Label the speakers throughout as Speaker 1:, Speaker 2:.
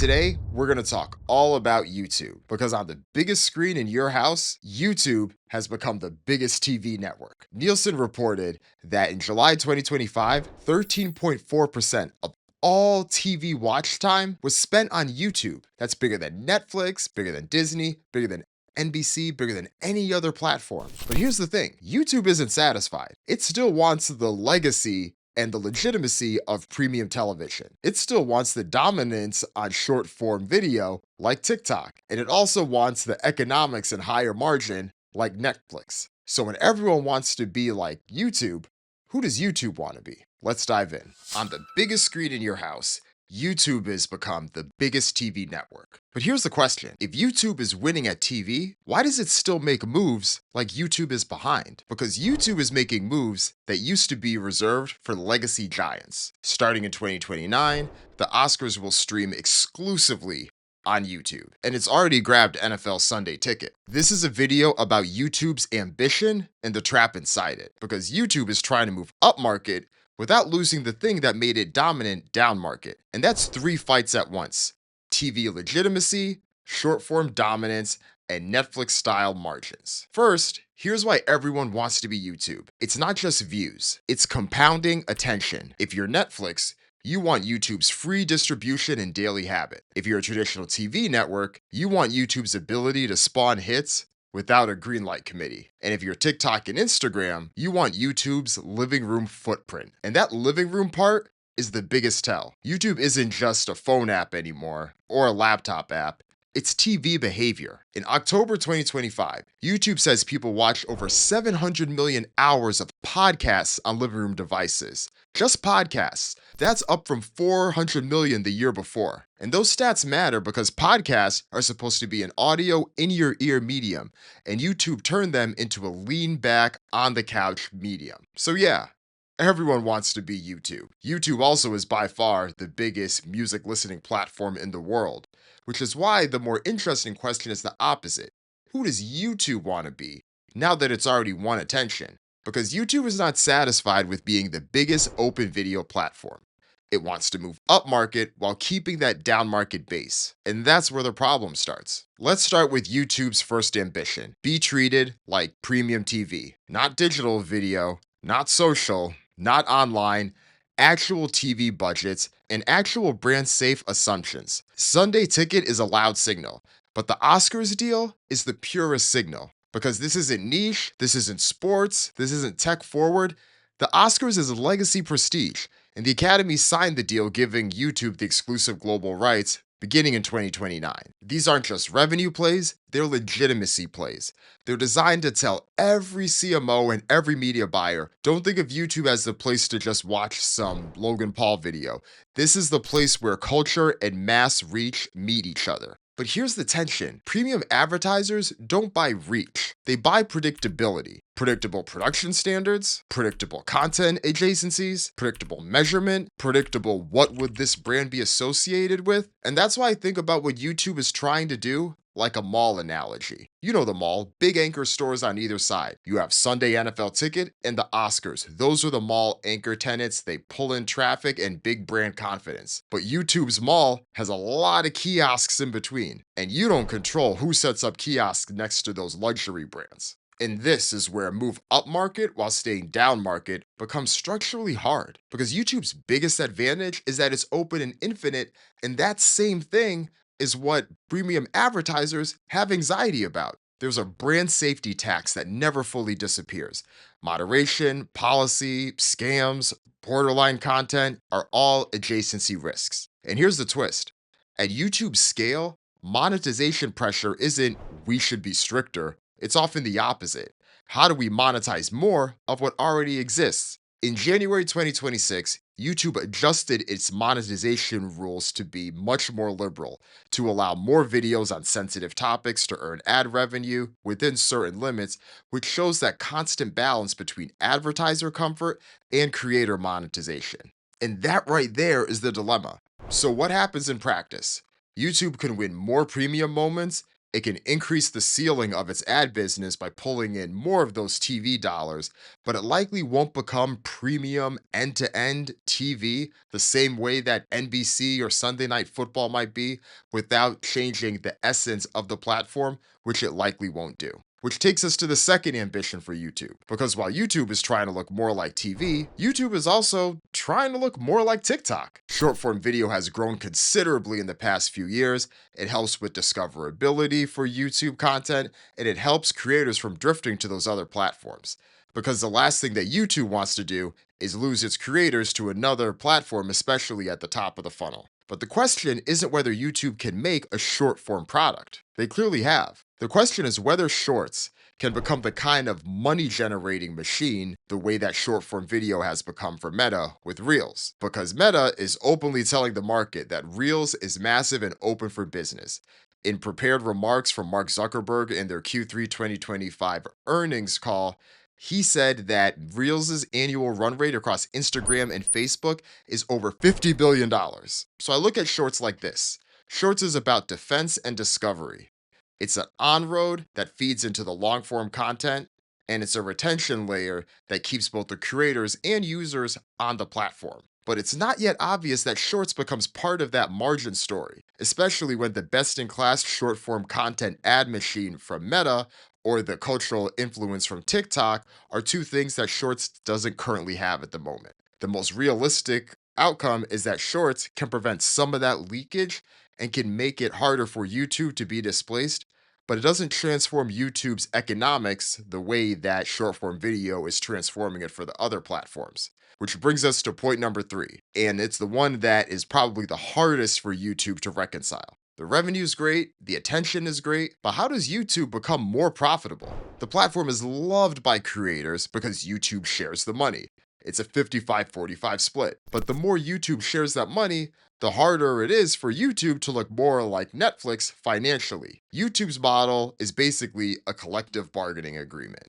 Speaker 1: Today, we're going to talk all about YouTube because on the biggest screen in your house, YouTube has become the biggest TV network. Nielsen reported that in July 2025, 13.4% of all TV watch time was spent on YouTube. That's bigger than Netflix, bigger than Disney, bigger than NBC, bigger than any other platform. But here's the thing, YouTube isn't satisfied. It still wants the legacy and the legitimacy of premium television. It still wants the dominance on short form video like TikTok, and it also wants the economics and higher margin like Netflix. So when everyone wants to be like YouTube, who does YouTube want to be? Let's dive in. On the biggest screen in your house, YouTube has become the biggest TV network. But here's the question. If YouTube is winning at TV, why does it still make moves like YouTube is behind? Because YouTube is making moves that used to be reserved for legacy giants. Starting in 2029, the Oscars will stream exclusively on YouTube, and it's already grabbed NFL Sunday Ticket. This is a video about YouTube's ambition and the trap inside it, because YouTube is trying to move upmarket without losing the thing that made it dominant down market. And that's three fights at once: TV legitimacy, short form dominance, and Netflix style margins. First, here's why everyone wants to be YouTube. It's not just views, it's compounding attention. If you're Netflix, you want YouTube's free distribution and daily habit. If you're a traditional TV network, you want YouTube's ability to spawn hits without a greenlight committee. And if you're TikTok and Instagram, you want YouTube's living room footprint. And that living room part is the biggest tell. YouTube isn't just a phone app anymore or a laptop app. It's TV behavior. In October 2025, YouTube says people watch over 700 million hours of podcasts on living room devices. Just podcasts. That's up from 400 million the year before. And those stats matter because podcasts are supposed to be an audio in-your-ear medium, and YouTube turned them into a lean-back, on-the-couch medium. So yeah, everyone wants to be YouTube. YouTube also is by far the biggest music listening platform in the world, which is why the more interesting question is the opposite. Who does YouTube want to be now that it's already won attention? Because YouTube is not satisfied with being the biggest open video platform. It wants to move up market while keeping that down market base. And that's where the problem starts. Let's start with YouTube's first ambition: be treated like premium TV. Not digital video, not social, not online, actual TV budgets, and actual brand safe assumptions. Sunday Ticket is a loud signal, but the Oscars deal is the purest signal. Because this isn't niche, this isn't sports, this isn't tech forward. The Oscars is a legacy prestige, and the Academy signed the deal giving YouTube the exclusive global rights beginning in 2029. These aren't just revenue plays, they're legitimacy plays. They're designed to tell every CMO and every media buyer, don't think of YouTube as the place to just watch some Logan Paul video. This is the place where culture and mass reach meet each other. But here's the tension. Premium advertisers don't buy reach. They buy predictability. Predictable production standards, predictable content adjacencies, predictable measurement, predictable what would this brand be associated with. And that's why I think about what YouTube is trying to do like a mall analogy. You know the mall, big anchor stores on either side. You have Sunday NFL Ticket and the Oscars. Those are the mall anchor tenants. They pull in traffic and big brand confidence. But YouTube's mall has a lot of kiosks in between, and you don't control who sets up kiosks next to those luxury brands. And this is where a move up market while staying down market becomes structurally hard. Because YouTube's biggest advantage is that it's open and infinite, and that same thing is what premium advertisers have anxiety about. There's a brand safety tax that never fully disappears. Moderation, policy, scams, borderline content are all adjacency risks. And here's the twist. At YouTube's scale, monetization pressure isn't "we should be stricter." It's often the opposite. How do we monetize more of what already exists? In January 2026, YouTube adjusted its monetization rules to be much more liberal, to allow more videos on sensitive topics to earn ad revenue within certain limits, which shows that constant balance between advertiser comfort and creator monetization. And that right there is the dilemma. So what happens in practice? YouTube can win more premium moments, It can increase the ceiling of its ad business by pulling in more of those TV dollars, but it likely won't become premium end to end TV the same way that NBC or Sunday Night Football might be without changing the essence of the platform, which it likely won't do. Which takes us to the second ambition for YouTube. Because while YouTube is trying to look more like TV, YouTube is also trying to look more like TikTok. Short form video has grown considerably in the past few years. It helps with discoverability for YouTube content, and it helps creators from drifting to those other platforms. Because the last thing that YouTube wants to do is lose its creators to another platform, especially at the top of the funnel. But the question isn't whether YouTube can make a short form product. They clearly have. The question is whether shorts can become the kind of money generating machine the way that short form video has become for Meta with Reels. Because Meta is openly telling the market that Reels is massive and open for business. In prepared remarks from Mark Zuckerberg in their Q3 2025 earnings call, he said that Reels' annual run rate across Instagram and Facebook is over $50 billion. So I look at Shorts like this. Shorts is about defense and discovery. It's an on-road that feeds into the long-form content, and it's a retention layer that keeps both the creators and users on the platform. But it's not yet obvious that Shorts becomes part of that margin story, especially when the best-in-class short-form content ad machine from Meta or the cultural influence from TikTok are two things that Shorts doesn't currently have at the moment. The most realistic outcome is that Shorts can prevent some of that leakage and can make it harder for YouTube to be displaced, but it doesn't transform YouTube's economics the way that short form video is transforming it for the other platforms. Which brings us to point number 3, and it's the one that is probably the hardest for YouTube to reconcile. The revenue is great, the attention is great, but how does YouTube become more profitable? The platform is loved by creators because YouTube shares the money. It's a 55-45 split. But the more YouTube shares that money, the harder it is for YouTube to look more like Netflix financially. YouTube's model is basically a collective bargaining agreement.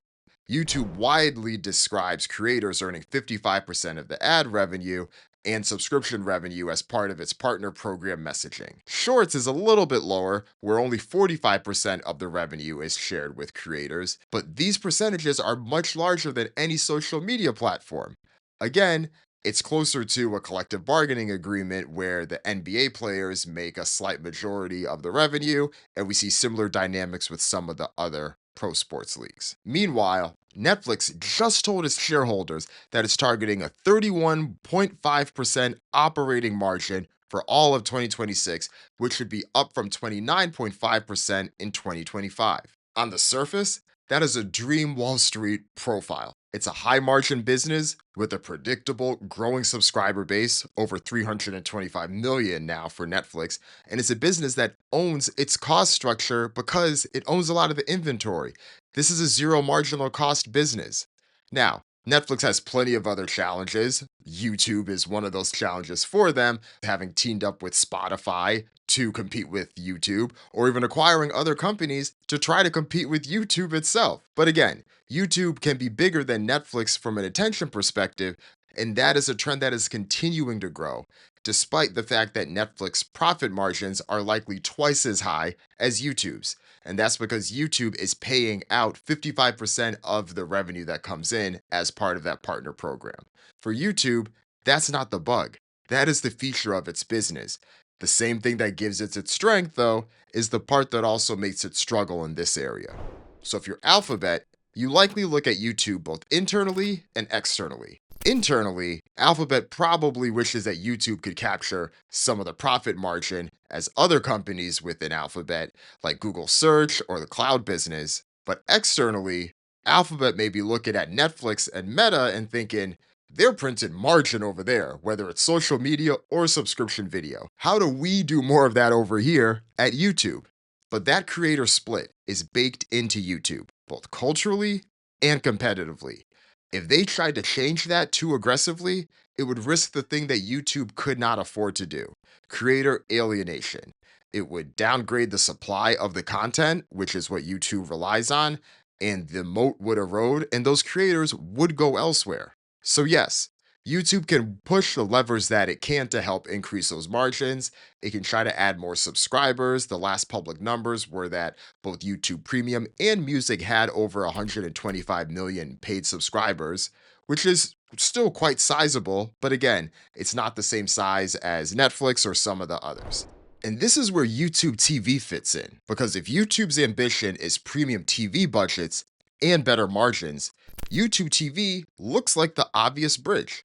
Speaker 1: YouTube widely describes creators earning 55% of the ad revenue and subscription revenue as part of its partner program messaging. Shorts is a little bit lower, where only 45% of the revenue is shared with creators, but these percentages are much larger than any social media platform. Again, it's closer to a collective bargaining agreement where the NBA players make a slight majority of the revenue, and we see similar dynamics with some of the other pro sports leagues. Meanwhile, Netflix just told its shareholders that it's targeting a 31.5% operating margin for all of 2026, which should be up from 29.5% in 2025. On the surface, that is a dream Wall Street profile. It's a high margin business with a predictable growing subscriber base, over 325 million now for Netflix, and it's a business that owns its cost structure because it owns a lot of the inventory. This is a zero marginal cost business. Now, Netflix has plenty of other challenges. YouTube is one of those challenges for them, having teamed up with Spotify to compete with YouTube, or even acquiring other companies to try to compete with YouTube itself. But again, YouTube can be bigger than Netflix from an attention perspective, and that is a trend that is continuing to grow, despite the fact that Netflix profit margins are likely twice as high as YouTube's. And that's because YouTube is paying out 55% of the revenue that comes in as part of that partner program. For YouTube, that's not the bug. That is the feature of its business. The same thing that gives it its strength, though, is the part that also makes it struggle in this area. So if you're Alphabet, you likely look at YouTube both internally and externally. Internally, Alphabet probably wishes that YouTube could capture some of the profit margin as other companies within Alphabet, like Google Search or the cloud business. But externally, Alphabet may be looking at Netflix and Meta and thinking, they're printing margin over there, whether it's social media or subscription video. How do we do more of that over here at YouTube? But that creator split is baked into YouTube, both culturally and competitively. If they tried to change that too aggressively, it would risk the thing that YouTube could not afford to do: creator alienation. It would downgrade the supply of the content, which is what YouTube relies on, and the moat would erode, and those creators would go elsewhere. So, yes, YouTube can push the levers that it can to help increase those margins. It can try to add more subscribers. The last public numbers were that both YouTube Premium and Music had over 125 million paid subscribers, which is still quite sizable, but again, it's not the same size as Netflix or some of the others. And this is where YouTube TV fits in, because if YouTube's ambition is premium TV budgets and better margins, YouTube TV looks like the obvious bridge.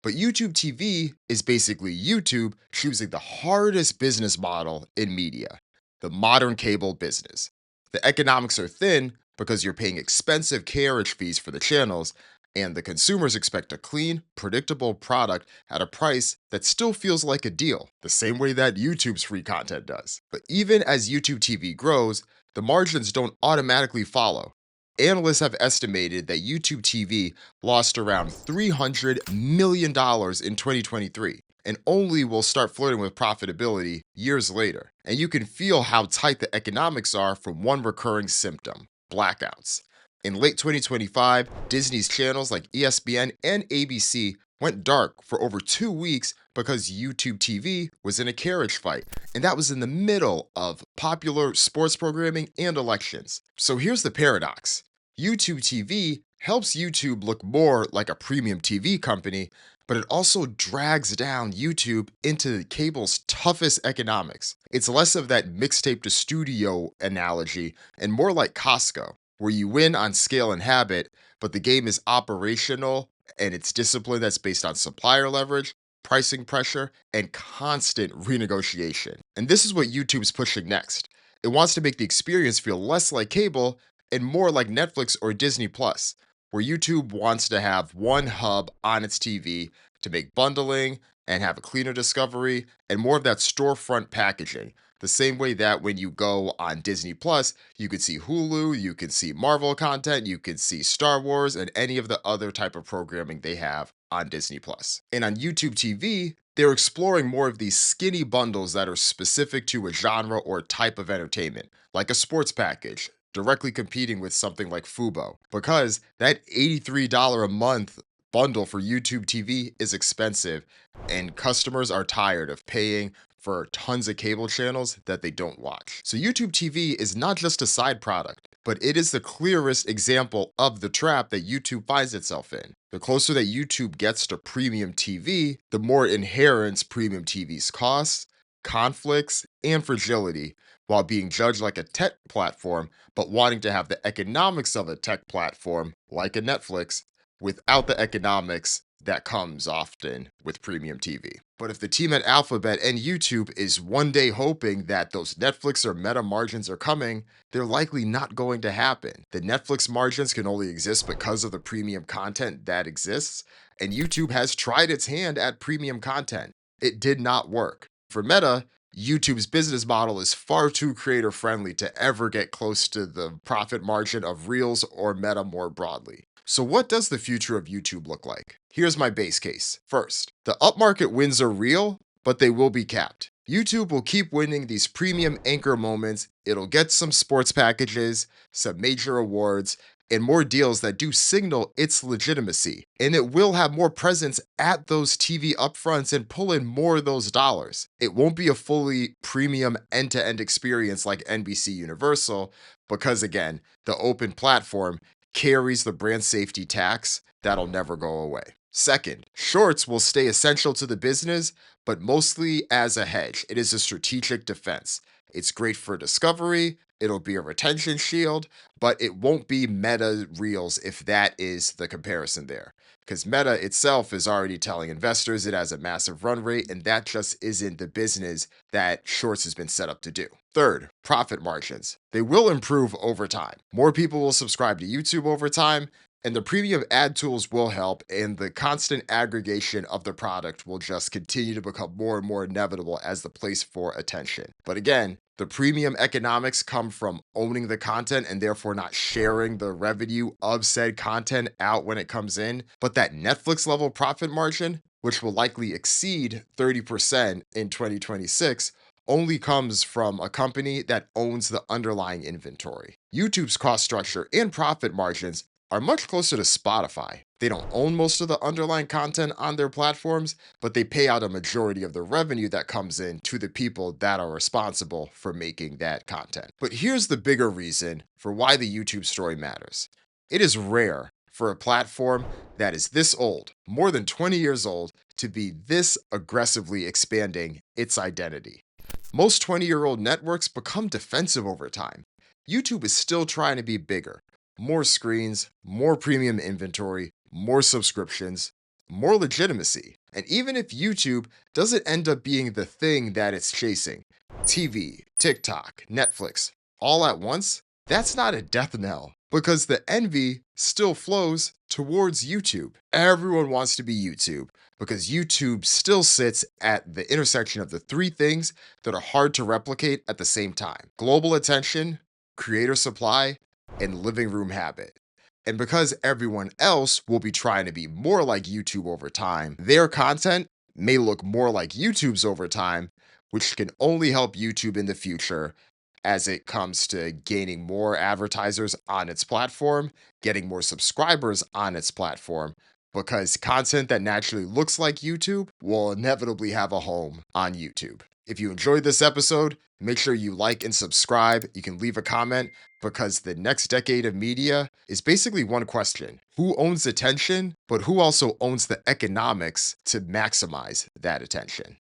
Speaker 1: But YouTube TV is basically YouTube choosing the hardest business model in media, the modern cable business. The economics are thin because you're paying expensive carriage fees for the channels, and the consumers expect a clean, predictable product at a price that still feels like a deal, the same way that YouTube's free content does. But even as YouTube TV grows, the margins don't automatically follow. Analysts have estimated that YouTube TV lost around $300 million in 2023 and only will start flirting with profitability years later. And you can feel how tight the economics are from one recurring symptom: blackouts. In late 2025, Disney's channels like ESPN and ABC went dark for over 2 weeks because YouTube TV was in a carriage fight, and that was in the middle of popular sports programming and elections. So here's the paradox: YouTube TV helps YouTube look more like a premium TV company, but it also drags down YouTube into cable's toughest economics. It's less of that mixtape to studio analogy and more like Costco, where you win on scale and habit, but the game is operational and it's discipline that's based on supplier leverage, pricing pressure, and constant renegotiation. And this is what YouTube's pushing next. It wants to make the experience feel less like cable and more like Netflix or Disney Plus, where YouTube wants to have one hub on its TV to make bundling and have a cleaner discovery and more of that storefront packaging. The same way that when you go on Disney Plus, you could see Hulu, you can see Marvel content, you can see Star Wars, and any of the other type of programming they have on Disney Plus. And on YouTube TV, they're exploring more of these skinny bundles that are specific to a genre or type of entertainment, like a sports package, directly competing with something like Fubo, because that $83 a month bundle for YouTube TV is expensive, and customers are tired of paying for tons of cable channels that they don't watch. So YouTube TV is not just a side product, but it is the clearest example of the trap that YouTube finds itself in. The closer that YouTube gets to premium TV, the more it inherits premium TV's costs, conflicts, and fragility, while being judged like a tech platform, but wanting to have the economics of a tech platform, like a Netflix, without the economics that comes often with premium TV. But if the team at Alphabet and YouTube is one day hoping that those Netflix or Meta margins are coming, they're likely not going to happen. The Netflix margins can only exist because of the premium content that exists, and YouTube has tried its hand at premium content. It did not work. For Meta, YouTube's business model is far too creator friendly to ever get close to the profit margin of Reels or Meta more broadly. So what does the future of YouTube look like? Here's my base case. First, the upmarket wins are real, but they will be capped. YouTube will keep winning these premium anchor moments. It'll get some sports packages, some major awards, and more deals that do signal its legitimacy. And it will have more presence at those TV upfronts and pull in more of those dollars. It won't be a fully premium end-to-end experience like NBC Universal, because again, the open platform carries the brand safety tax that'll never go away. Second, shorts will stay essential to the business, but mostly as a hedge. It is a strategic defense. It's great for discovery, it'll be a retention shield, but it won't be Meta Reels if that is the comparison there. Because Meta itself is already telling investors it has a massive run rate, and that just isn't the business that Shorts has been set up to do. Third, profit margins. They will improve over time. More people will subscribe to YouTube over time, and the premium ad tools will help, and the constant aggregation of the product will just continue to become more and more inevitable as the place for attention. But again, the premium economics come from owning the content and therefore not sharing the revenue of said content out when it comes in. But that Netflix level profit margin, which will likely exceed 30% in 2026, only comes from a company that owns the underlying inventory. YouTube's cost structure and profit margins are much closer to Spotify. They don't own most of the underlying content on their platforms, but they pay out a majority of the revenue that comes in to the people that are responsible for making that content. But here's the bigger reason for why the YouTube story matters. It is rare for a platform that is this old, more than 20 years old, to be this aggressively expanding its identity. Most 20-year-old networks become defensive over time. YouTube is still trying to be bigger. More screens, more premium inventory, more subscriptions, more legitimacy. And even if YouTube doesn't end up being the thing that it's chasing, TV, TikTok, Netflix, all at once, that's not a death knell because the envy still flows towards YouTube. Everyone wants to be YouTube because YouTube still sits at the intersection of the three things that are hard to replicate at the same time: global attention, creator supply, and living room habit. And because everyone else will be trying to be more like YouTube over time, their content may look more like YouTube's over time, which can only help YouTube in the future as it comes to gaining more advertisers on its platform, getting more subscribers on its platform, because content that naturally looks like YouTube will inevitably have a home on YouTube. If you enjoyed this episode, make sure you like and subscribe. You can leave a comment because the next decade of media is basically one question: who owns attention, but who also owns the economics to maximize that attention?